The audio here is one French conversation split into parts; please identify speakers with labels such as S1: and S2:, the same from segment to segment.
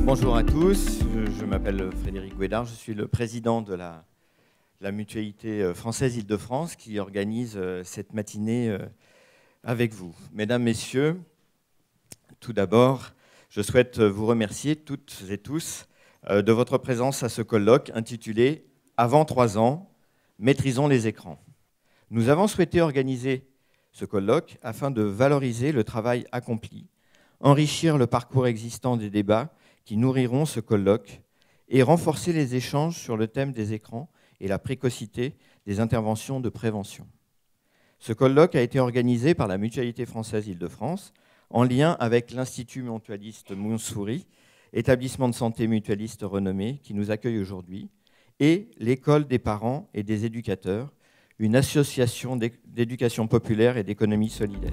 S1: Bonjour à tous, je m'appelle Frédéric Gouédard, je suis le président de la Mutualité française Île-de-France qui organise cette matinée avec vous. Mesdames, Messieurs, tout d'abord, je souhaite vous remercier toutes et tous de votre présence à ce colloque intitulé « Avant 3 ans, maîtrisons les écrans ». Nous avons souhaité organiser ce colloque afin de valoriser le travail accompli, enrichir le parcours existant des débats qui nourriront ce colloque et renforcer les échanges sur le thème des écrans et la précocité des interventions de prévention. Ce colloque a été organisé par la Mutualité française Île-de-France en lien avec l'Institut mutualiste Montsouris, établissement de santé mutualiste renommé qui nous accueille aujourd'hui, et l'École des parents et des éducateurs, une association d'éducation populaire et d'économie solidaire.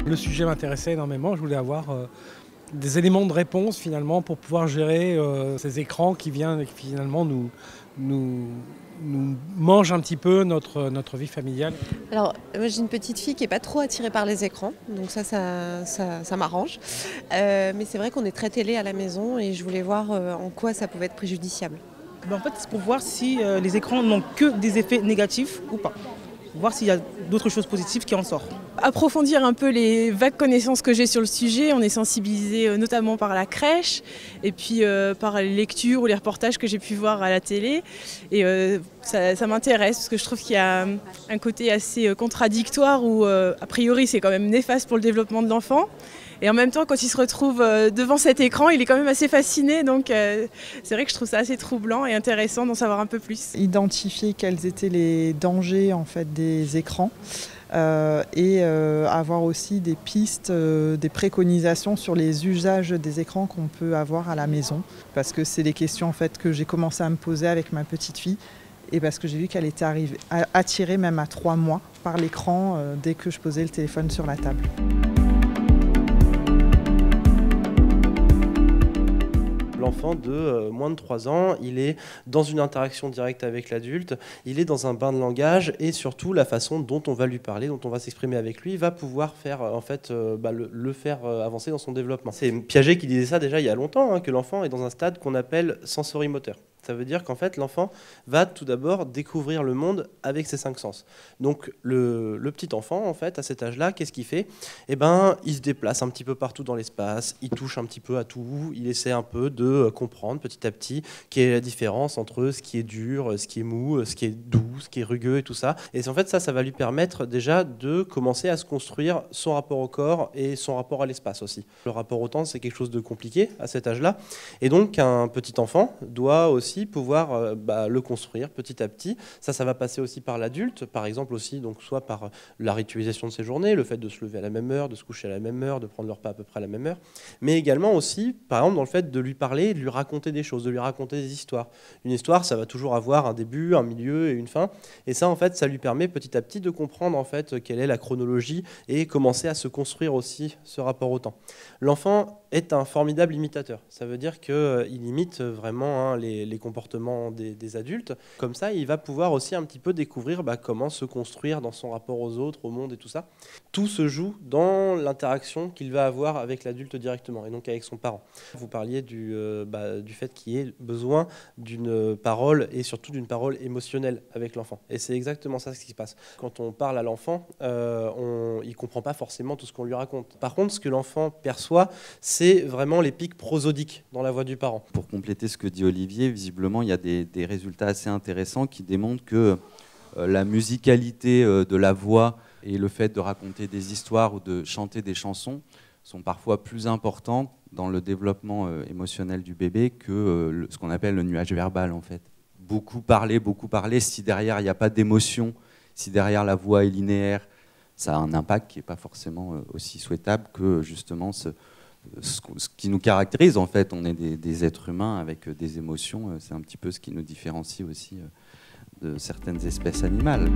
S2: Le sujet m'intéressait énormément, je voulais avoir des éléments de réponse finalement pour pouvoir gérer ces écrans qui viennent finalement nous mangent un petit peu notre vie familiale.
S3: Alors moi j'ai une petite fille qui n'est pas trop attirée par les écrans, donc ça m'arrange. Mais c'est vrai qu'on est très télé à la maison et je voulais voir en quoi ça pouvait être préjudiciable.
S4: En fait c'est pour voir si les écrans n'ont que des effets négatifs ou pas. Voir s'il y a d'autres choses positives qui en sortent.
S5: Approfondir un peu les vagues connaissances que j'ai sur le sujet. On est sensibilisé notamment par la crèche et puis par les lectures ou les reportages que j'ai pu voir à la télé. Et ça m'intéresse parce que je trouve qu'il y a un côté assez contradictoire où a priori c'est quand même néfaste pour le développement de l'enfant. Et en même temps, quand il se retrouve devant cet écran, il est quand même assez fasciné. Donc c'est vrai que je trouve ça assez troublant et intéressant d'en savoir un peu plus.
S6: Identifier quels étaient les dangers en fait, des écrans et avoir aussi des pistes, des préconisations sur les usages des écrans qu'on peut avoir à la maison. Parce que c'est des questions en fait, que j'ai commencé à me poser avec ma petite fille. Et parce que j'ai vu qu'elle était attirée même à 3 mois par l'écran dès que je posais le téléphone sur la table.
S7: L'enfant de moins de 3 ans, il est dans une interaction directe avec l'adulte, il est dans un bain de langage et surtout la façon dont on va lui parler, dont on va s'exprimer avec lui, va pouvoir faire, en fait, le faire avancer dans son développement. C'est Piaget qui disait ça déjà il y a longtemps, hein, que l'enfant est dans un stade qu'on appelle sensori-moteur. Ça veut dire qu'en fait, l'enfant va tout d'abord découvrir le monde avec ses 5 sens. Donc, le petit enfant, en fait, à cet âge-là, qu'est-ce qu'il fait ? Eh ben, il se déplace un petit peu partout dans l'espace, il touche un petit peu à tout, il essaie un peu de comprendre petit à petit quelle est la différence entre ce qui est dur, ce qui est mou, ce qui est doux, ce qui est rugueux et tout ça. Et en fait, ça va lui permettre déjà de commencer à se construire son rapport au corps et son rapport à l'espace aussi. Le rapport au temps, c'est quelque chose de compliqué à cet âge-là. Et donc, un petit enfant doit aussi pouvoir le construire petit à petit. Ça va passer aussi par l'adulte, par exemple aussi, donc soit par la ritualisation de ses journées, le fait de se lever à la même heure, de se coucher à la même heure, de prendre leur repas à peu près à la même heure, mais également aussi, par exemple, dans le fait de lui parler, de lui raconter des choses, de lui raconter des histoires. Une histoire, ça va toujours avoir un début, un milieu et une fin, et ça, en fait, ça lui permet petit à petit de comprendre, en fait, quelle est la chronologie et commencer à se construire aussi ce rapport au temps. L'enfant est un formidable imitateur. Ça veut dire qu'il imite vraiment les comportements des adultes. Comme ça, il va pouvoir aussi un petit peu découvrir comment se construire dans son rapport aux autres, au monde et tout ça. Tout se joue dans l'interaction qu'il va avoir avec l'adulte directement et donc avec son parent. Vous parliez du fait qu'il y ait besoin d'une parole et surtout d'une parole émotionnelle avec l'enfant. Et c'est exactement ça ce qui se passe. Quand on parle à l'enfant, il ne comprend pas forcément tout ce qu'on lui raconte. Par contre, ce que l'enfant perçoit, c'est vraiment les pics prosodiques dans la voix du parent.
S8: Pour compléter ce que dit Olivier, visiblement, il y a des résultats assez intéressants qui démontrent que la musicalité de la voix et le fait de raconter des histoires ou de chanter des chansons sont parfois plus importants dans le développement émotionnel du bébé que ce qu'on appelle le nuage verbal, en fait. Beaucoup parler, si derrière il n'y a pas d'émotion, si derrière la voix est linéaire, ça a un impact qui n'est pas forcément aussi souhaitable que justement ce qui nous caractérise, en fait. On est des êtres humains avec des émotions, c'est un petit peu ce qui nous différencie aussi de certaines espèces animales.